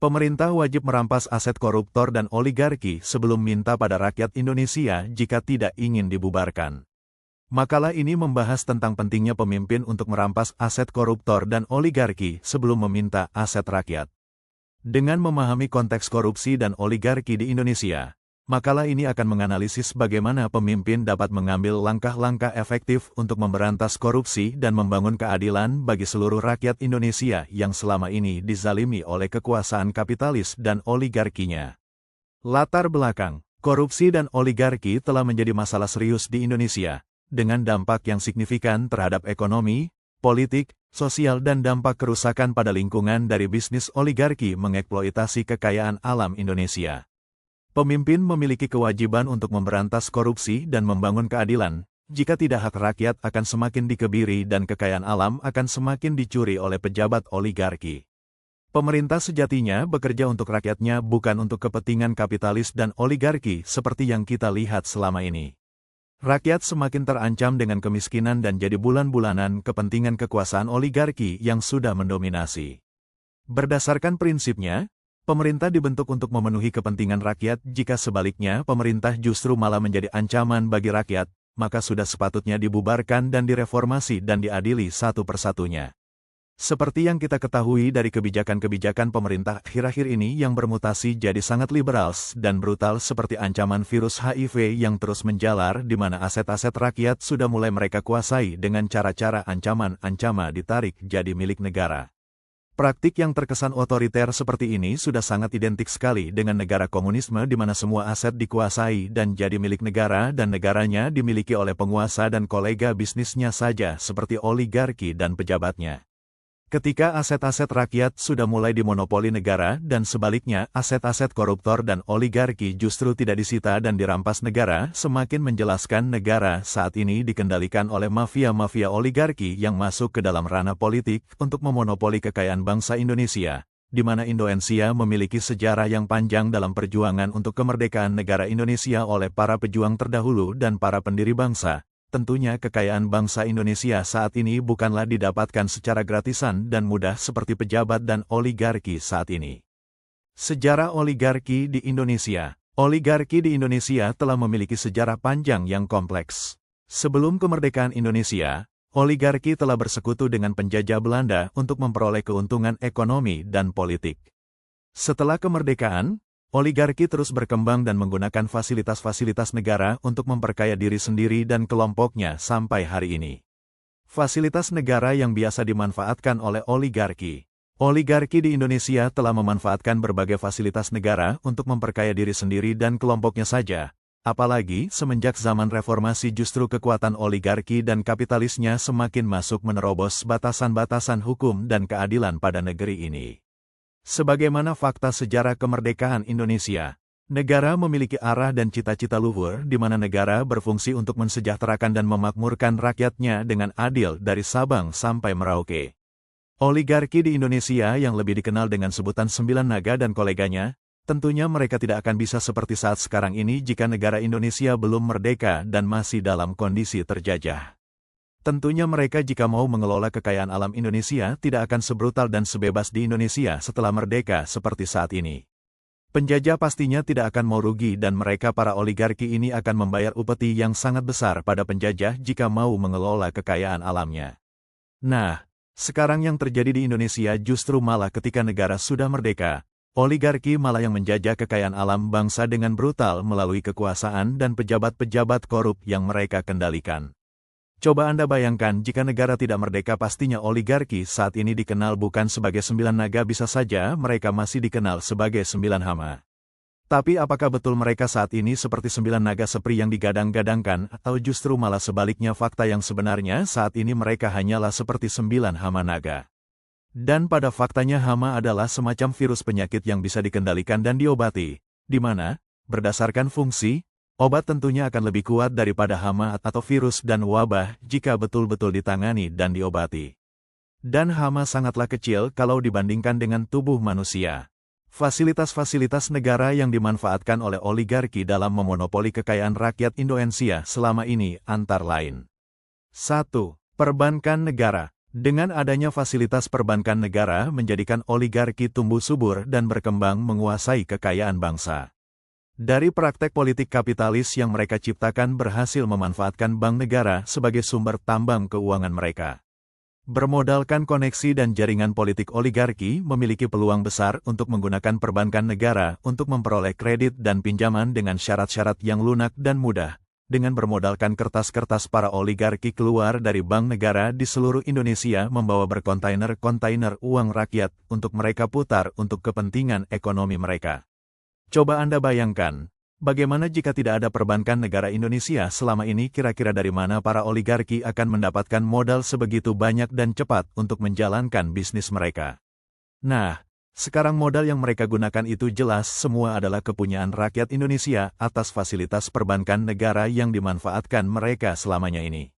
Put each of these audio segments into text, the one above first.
Pemerintah wajib merampas aset koruptor dan oligarki sebelum minta pada rakyat Indonesia jika tidak ingin dibubarkan. Makalah ini membahas tentang pentingnya pemimpin untuk merampas aset koruptor dan oligarki sebelum meminta aset rakyat. Dengan memahami konteks korupsi dan oligarki di Indonesia, makalah ini akan menganalisis bagaimana pemimpin dapat mengambil langkah-langkah efektif untuk memberantas korupsi dan membangun keadilan bagi seluruh rakyat Indonesia yang selama ini dizalimi oleh kekuasaan kapitalis dan oligarkinya. Latar belakang, korupsi dan oligarki telah menjadi masalah serius di Indonesia, dengan dampak yang signifikan terhadap ekonomi, politik, sosial dan dampak kerusakan pada lingkungan dari bisnis oligarki mengeksploitasi kekayaan alam Indonesia. Pemimpin memiliki kewajiban untuk memberantas korupsi dan membangun keadilan, jika tidak hak rakyat akan semakin dikebiri dan kekayaan alam akan semakin dicuri oleh pejabat oligarki. Pemerintah sejatinya bekerja untuk rakyatnya bukan untuk kepentingan kapitalis dan oligarki seperti yang kita lihat selama ini. Rakyat semakin terancam dengan kemiskinan dan jadi bulan-bulanan kepentingan kekuasaan oligarki yang sudah mendominasi. Berdasarkan prinsipnya, pemerintah dibentuk untuk memenuhi kepentingan rakyat. Jika sebaliknya pemerintah justru malah menjadi ancaman bagi rakyat, maka sudah sepatutnya dibubarkan dan direformasi dan diadili satu persatunya. Seperti yang kita ketahui dari kebijakan-kebijakan pemerintah akhir-akhir ini yang bermutasi jadi sangat liberal dan brutal seperti ancaman virus HIV yang terus menjalar di mana aset-aset rakyat sudah mulai mereka kuasai dengan cara-cara ancaman-ancaman ditarik jadi milik negara. Praktik yang terkesan otoriter seperti ini sudah sangat identik sekali dengan negara komunisme di mana semua aset dikuasai dan jadi milik negara dan negaranya dimiliki oleh penguasa dan kolega bisnisnya saja seperti oligarki dan pejabatnya. Ketika aset-aset rakyat sudah mulai dimonopoli negara dan sebaliknya aset-aset koruptor dan oligarki justru tidak disita dan dirampas negara, semakin menjelaskan negara saat ini dikendalikan oleh mafia-mafia oligarki yang masuk ke dalam ranah politik untuk memonopoli kekayaan bangsa Indonesia, di mana Indonesia memiliki sejarah yang panjang dalam perjuangan untuk kemerdekaan negara Indonesia oleh para pejuang terdahulu dan para pendiri bangsa. Tentunya kekayaan bangsa Indonesia saat ini bukanlah didapatkan secara gratisan dan mudah seperti pejabat dan oligarki saat ini. Sejarah oligarki di Indonesia. Oligarki di Indonesia telah memiliki sejarah panjang yang kompleks. Sebelum kemerdekaan Indonesia, oligarki telah bersekutu dengan penjajah Belanda untuk memperoleh keuntungan ekonomi dan politik. Setelah kemerdekaan, oligarki terus berkembang dan menggunakan fasilitas-fasilitas negara untuk memperkaya diri sendiri dan kelompoknya sampai hari ini. Fasilitas negara yang biasa dimanfaatkan oleh oligarki. Oligarki di Indonesia telah memanfaatkan berbagai fasilitas negara untuk memperkaya diri sendiri dan kelompoknya saja. Apalagi semenjak zaman reformasi justru kekuatan oligarki dan kapitalisnya semakin masuk menerobos batasan-batasan hukum dan keadilan pada negeri ini. Sebagaimana fakta sejarah kemerdekaan Indonesia, negara memiliki arah dan cita-cita luhur di mana negara berfungsi untuk mensejahterakan dan memakmurkan rakyatnya dengan adil dari Sabang sampai Merauke. Oligarki di Indonesia yang lebih dikenal dengan sebutan Sembilan Naga dan koleganya, tentunya mereka tidak akan bisa seperti saat sekarang ini jika negara Indonesia belum merdeka dan masih dalam kondisi terjajah. Tentunya mereka jika mau mengelola kekayaan alam Indonesia tidak akan sebrutal dan sebebas di Indonesia setelah merdeka seperti saat ini. Penjajah pastinya tidak akan mau rugi dan mereka para oligarki ini akan membayar upeti yang sangat besar pada penjajah jika mau mengelola kekayaan alamnya. Nah, sekarang yang terjadi di Indonesia justru malah ketika negara sudah merdeka, oligarki malah yang menjajah kekayaan alam bangsa dengan brutal melalui kekuasaan dan pejabat-pejabat korup yang mereka kendalikan. Coba Anda bayangkan jika negara tidak merdeka pastinya oligarki saat ini dikenal bukan sebagai Sembilan Naga bisa saja mereka masih dikenal sebagai Sembilan Hama. Tapi apakah betul mereka saat ini seperti Sembilan Naga seperti yang digadang-gadangkan atau justru malah sebaliknya fakta yang sebenarnya saat ini mereka hanyalah seperti Sembilan Hama Naga. Dan pada faktanya hama adalah semacam virus penyakit yang bisa dikendalikan dan diobati, di mana, berdasarkan fungsi, obat tentunya akan lebih kuat daripada hama atau virus dan wabah jika betul-betul ditangani dan diobati. Dan hama sangatlah kecil kalau dibandingkan dengan tubuh manusia. Fasilitas-fasilitas negara yang dimanfaatkan oleh oligarki dalam memonopoli kekayaan rakyat Indonesia selama ini antara lain. 1. Perbankan negara. Dengan adanya fasilitas perbankan negara menjadikan oligarki tumbuh subur dan berkembang menguasai kekayaan bangsa. Dari praktek politik kapitalis yang mereka ciptakan berhasil memanfaatkan bank negara sebagai sumber tambang keuangan mereka. Bermodalkan koneksi dan jaringan politik oligarki memiliki peluang besar untuk menggunakan perbankan negara untuk memperoleh kredit dan pinjaman dengan syarat-syarat yang lunak dan mudah. Dengan bermodalkan kertas-kertas para oligarki keluar dari bank negara di seluruh Indonesia membawa berkontainer-kontainer uang rakyat untuk mereka putar untuk kepentingan ekonomi mereka. Coba Anda bayangkan, bagaimana jika tidak ada perbankan negara Indonesia selama ini, kira-kira dari mana para oligarki akan mendapatkan modal sebegitu banyak dan cepat untuk menjalankan bisnis mereka? Nah, sekarang modal yang mereka gunakan itu jelas semua adalah kepunyaan rakyat Indonesia atas fasilitas perbankan negara yang dimanfaatkan mereka selamanya ini.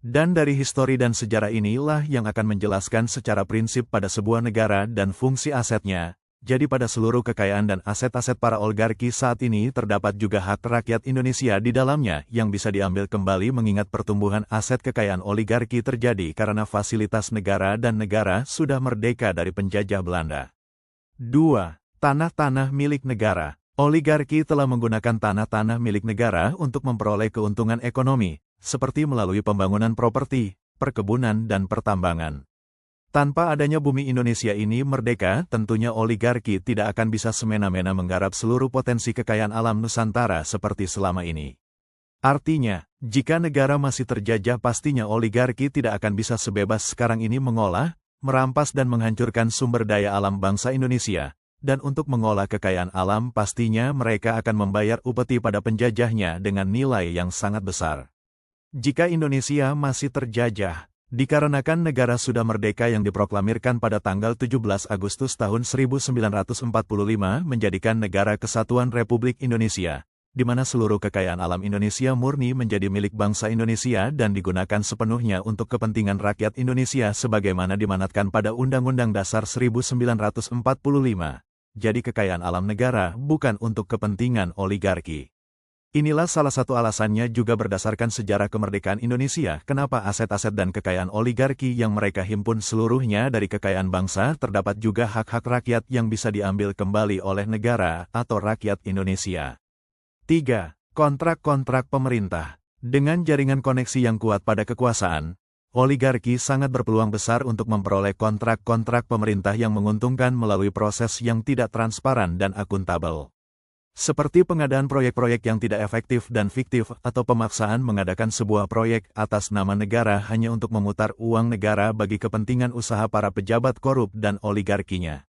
Dan dari histori dan sejarah inilah yang akan menjelaskan secara prinsip pada sebuah negara dan fungsi asetnya. Jadi pada seluruh kekayaan dan aset-aset para oligarki saat ini terdapat juga hak rakyat Indonesia di dalamnya yang bisa diambil kembali mengingat pertumbuhan aset kekayaan oligarki terjadi karena fasilitas negara dan negara sudah merdeka dari penjajah Belanda. 2. Tanah-tanah milik negara. Oligarki telah menggunakan tanah-tanah milik negara untuk memperoleh keuntungan ekonomi, seperti melalui pembangunan properti, perkebunan dan pertambangan. Tanpa adanya bumi Indonesia ini merdeka, tentunya oligarki tidak akan bisa semena-mena menggarap seluruh potensi kekayaan alam Nusantara seperti selama ini. Artinya, jika negara masih terjajah pastinya oligarki tidak akan bisa sebebas sekarang ini mengolah, merampas dan menghancurkan sumber daya alam bangsa Indonesia. Dan untuk mengolah kekayaan alam pastinya mereka akan membayar upeti pada penjajahnya dengan nilai yang sangat besar. Jika Indonesia masih terjajah, dikarenakan negara sudah merdeka yang diproklamirkan pada tanggal 17 Agustus tahun 1945 menjadikan Negara Kesatuan Republik Indonesia, di mana seluruh kekayaan alam Indonesia murni menjadi milik bangsa Indonesia dan digunakan sepenuhnya untuk kepentingan rakyat Indonesia sebagaimana dimanatkan pada Undang-Undang Dasar 1945. Jadi kekayaan alam negara bukan untuk kepentingan oligarki. Inilah salah satu alasannya juga berdasarkan sejarah kemerdekaan Indonesia, kenapa aset-aset dan kekayaan oligarki yang mereka himpun seluruhnya dari kekayaan bangsa terdapat juga hak-hak rakyat yang bisa diambil kembali oleh negara atau rakyat Indonesia. 3. Kontrak-kontrak pemerintah. Dengan jaringan koneksi yang kuat pada kekuasaan, oligarki sangat berpeluang besar untuk memperoleh kontrak-kontrak pemerintah yang menguntungkan melalui proses yang tidak transparan dan akuntabel. Seperti pengadaan proyek-proyek yang tidak efektif dan fiktif atau pemaksaan mengadakan sebuah proyek atas nama negara hanya untuk memutar uang negara bagi kepentingan usaha para pejabat korup dan oligarkinya.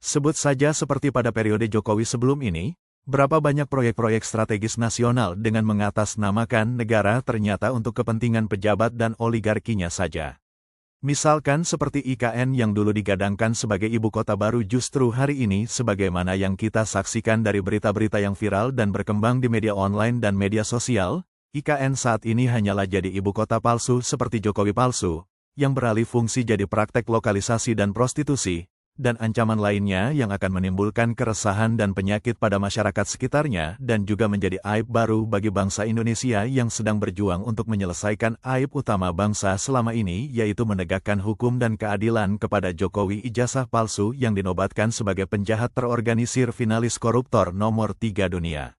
Sebut saja seperti pada periode Jokowi sebelum ini, berapa banyak proyek-proyek strategis nasional dengan mengatasnamakan negara ternyata untuk kepentingan pejabat dan oligarkinya saja. Misalkan seperti IKN yang dulu digadangkan sebagai ibu kota baru justru hari ini sebagaimana yang kita saksikan dari berita-berita yang viral dan berkembang di media online dan media sosial, IKN saat ini hanyalah jadi ibu kota palsu seperti Jokowi palsu, yang beralih fungsi jadi praktek lokalisasi dan prostitusi, dan ancaman lainnya yang akan menimbulkan keresahan dan penyakit pada masyarakat sekitarnya dan juga menjadi aib baru bagi bangsa Indonesia yang sedang berjuang untuk menyelesaikan aib utama bangsa selama ini yaitu menegakkan hukum dan keadilan kepada Jokowi ijazah palsu yang dinobatkan sebagai penjahat terorganisir finalis koruptor nomor 3 dunia.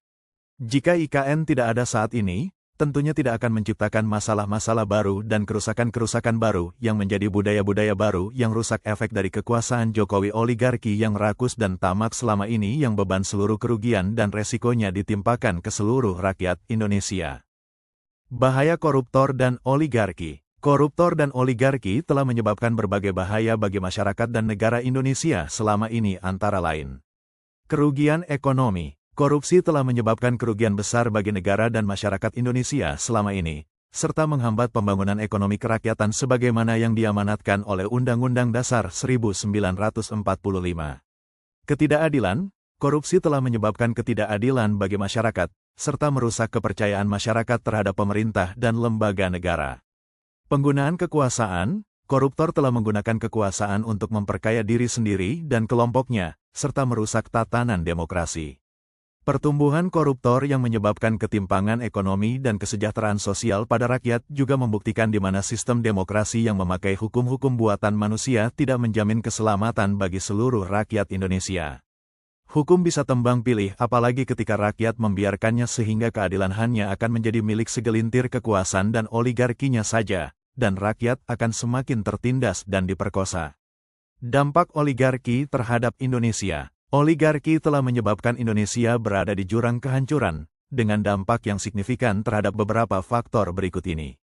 Jika IKN tidak ada saat ini, tentunya tidak akan menciptakan masalah-masalah baru dan kerusakan-kerusakan baru yang menjadi budaya-budaya baru yang rusak efek dari kekuasaan Jokowi oligarki yang rakus dan tamak selama ini yang beban seluruh kerugian dan resikonya ditimpakan ke seluruh rakyat Indonesia. Bahaya koruptor dan oligarki. Koruptor dan oligarki telah menyebabkan berbagai bahaya bagi masyarakat dan negara Indonesia selama ini antara lain. Kerugian ekonomi. Korupsi telah menyebabkan kerugian besar bagi negara dan masyarakat Indonesia selama ini, serta menghambat pembangunan ekonomi kerakyatan sebagaimana yang diamanatkan oleh Undang-Undang Dasar 1945. Ketidakadilan, korupsi telah menyebabkan ketidakadilan bagi masyarakat, serta merusak kepercayaan masyarakat terhadap pemerintah dan lembaga negara. Penggunaan kekuasaan, koruptor telah menggunakan kekuasaan untuk memperkaya diri sendiri dan kelompoknya, serta merusak tatanan demokrasi. Pertumbuhan koruptor yang menyebabkan ketimpangan ekonomi dan kesejahteraan sosial pada rakyat juga membuktikan di mana sistem demokrasi yang memakai hukum-hukum buatan manusia tidak menjamin keselamatan bagi seluruh rakyat Indonesia. Hukum bisa tembang pilih apalagi ketika rakyat membiarkannya sehingga keadilan hanya akan menjadi milik segelintir kekuasaan dan oligarkinya saja, dan rakyat akan semakin tertindas dan diperkosa. Dampak oligarki terhadap Indonesia. Oligarki telah menyebabkan Indonesia berada di jurang kehancuran, dengan dampak yang signifikan terhadap beberapa faktor berikut ini.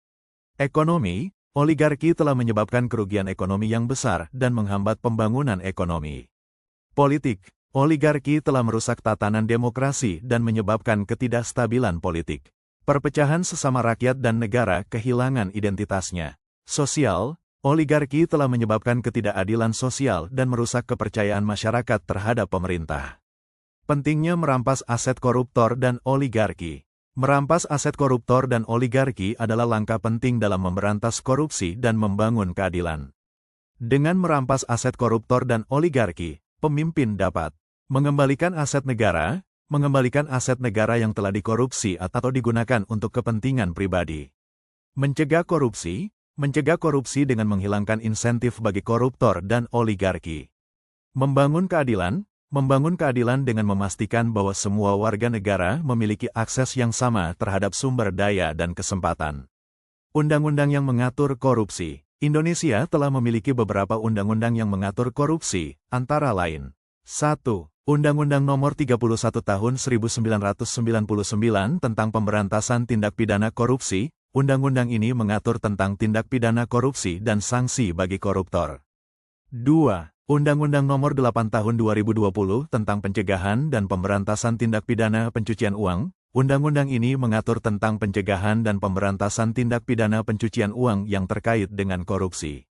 Ekonomi, oligarki telah menyebabkan kerugian ekonomi yang besar dan menghambat pembangunan ekonomi. Politik, oligarki telah merusak tatanan demokrasi dan menyebabkan ketidakstabilan politik. Perpecahan sesama rakyat dan negara kehilangan identitasnya. Sosial, oligarki telah menyebabkan ketidakadilan sosial dan merusak kepercayaan masyarakat terhadap pemerintah. Pentingnya merampas aset koruptor dan oligarki. Merampas aset koruptor dan oligarki adalah langkah penting dalam memberantas korupsi dan membangun keadilan. Dengan merampas aset koruptor dan oligarki, pemimpin dapat mengembalikan aset negara yang telah dikorupsi atau digunakan untuk kepentingan pribadi. Mencegah korupsi dengan menghilangkan insentif bagi koruptor dan oligarki. Membangun keadilan dengan memastikan bahwa semua warga negara memiliki akses yang sama terhadap sumber daya dan kesempatan. Undang-undang yang mengatur korupsi. Indonesia telah memiliki beberapa undang-undang yang mengatur korupsi, antara lain. 1. Undang-Undang Nomor 31 Tahun 1999 tentang Pemberantasan Tindak Pidana Korupsi. Undang-undang ini mengatur tentang tindak pidana korupsi dan sanksi bagi koruptor. 2. Undang-Undang Nomor 8 Tahun 2020 tentang Pencegahan dan Pemberantasan Tindak Pidana Pencucian Uang. Undang-undang ini mengatur tentang pencegahan dan pemberantasan tindak pidana pencucian uang yang terkait dengan korupsi.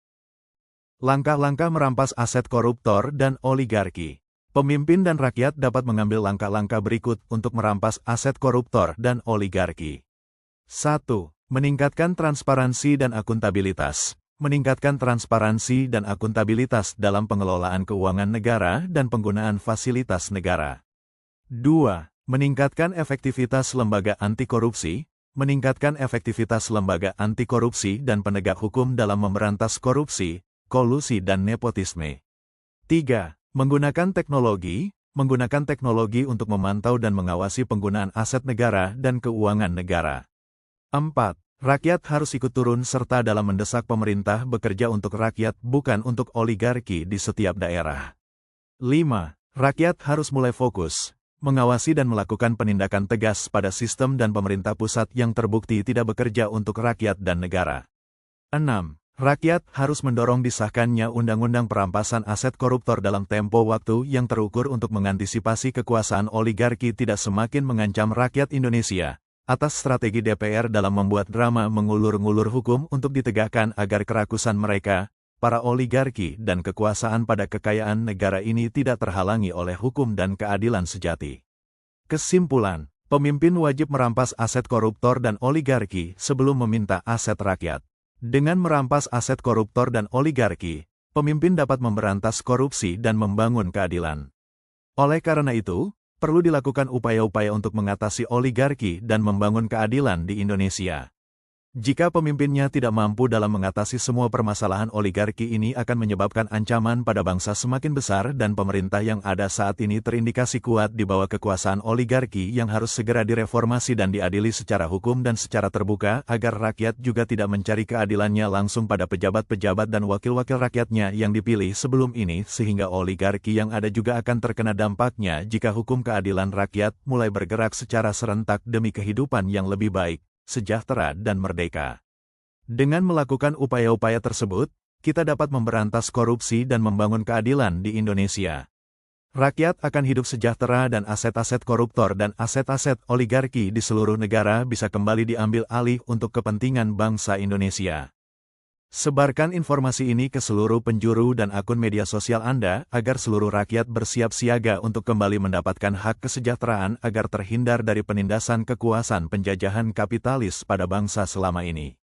Langkah-langkah merampas aset koruptor dan oligarki. Pemimpin dan rakyat dapat mengambil langkah-langkah berikut untuk merampas aset koruptor dan oligarki. 1. Meningkatkan transparansi dan akuntabilitas. Meningkatkan transparansi dan akuntabilitas dalam pengelolaan keuangan negara dan penggunaan fasilitas negara. 2. Meningkatkan efektivitas lembaga anti korupsi. Meningkatkan efektivitas lembaga anti korupsi dan penegak hukum dalam memberantas korupsi, kolusi dan nepotisme. 3. Menggunakan teknologi untuk memantau dan mengawasi penggunaan aset negara dan keuangan negara. 4. Rakyat harus ikut turun serta dalam mendesak pemerintah bekerja untuk rakyat bukan untuk oligarki di setiap daerah. 5. Rakyat harus mulai fokus, mengawasi dan melakukan penindakan tegas pada sistem dan pemerintah pusat yang terbukti tidak bekerja untuk rakyat dan negara. 6. Rakyat harus mendorong disahkannya Undang-Undang Perampasan Aset Koruptor dalam tempo waktu yang terukur untuk mengantisipasi kekuasaan oligarki tidak semakin mengancam rakyat Indonesia. Atas strategi DPR dalam membuat drama mengulur-ngulur hukum untuk ditegakkan agar kerakusan mereka, para oligarki dan kekuasaan pada kekayaan negara ini tidak terhalangi oleh hukum dan keadilan sejati. Kesimpulan, pemimpin wajib merampas aset koruptor dan oligarki sebelum meminta aset rakyat. Dengan merampas aset koruptor dan oligarki, pemimpin dapat memberantas korupsi dan membangun keadilan. Oleh karena itu, perlu dilakukan upaya-upaya untuk mengatasi oligarki dan membangun keadilan di Indonesia. Jika pemimpinnya tidak mampu dalam mengatasi semua permasalahan oligarki ini akan menyebabkan ancaman pada bangsa semakin besar dan pemerintah yang ada saat ini terindikasi kuat di bawah kekuasaan oligarki yang harus segera direformasi dan diadili secara hukum dan secara terbuka agar rakyat juga tidak mencari keadilannya langsung pada pejabat-pejabat dan wakil-wakil rakyatnya yang dipilih sebelum ini sehingga oligarki yang ada juga akan terkena dampaknya jika hukum keadilan rakyat mulai bergerak secara serentak demi kehidupan yang lebih baik, sejahtera dan merdeka. Dengan melakukan upaya-upaya tersebut, kita dapat memberantas korupsi dan membangun keadilan di Indonesia. Rakyat akan hidup sejahtera dan aset-aset koruptor dan aset-aset oligarki di seluruh negara bisa kembali diambil alih untuk kepentingan bangsa Indonesia. Sebarkan informasi ini ke seluruh penjuru dan akun media sosial Anda agar seluruh rakyat bersiap siaga untuk kembali mendapatkan hak kesejahteraan agar terhindar dari penindasan kekuasaan penjajahan kapitalis pada bangsa selama ini.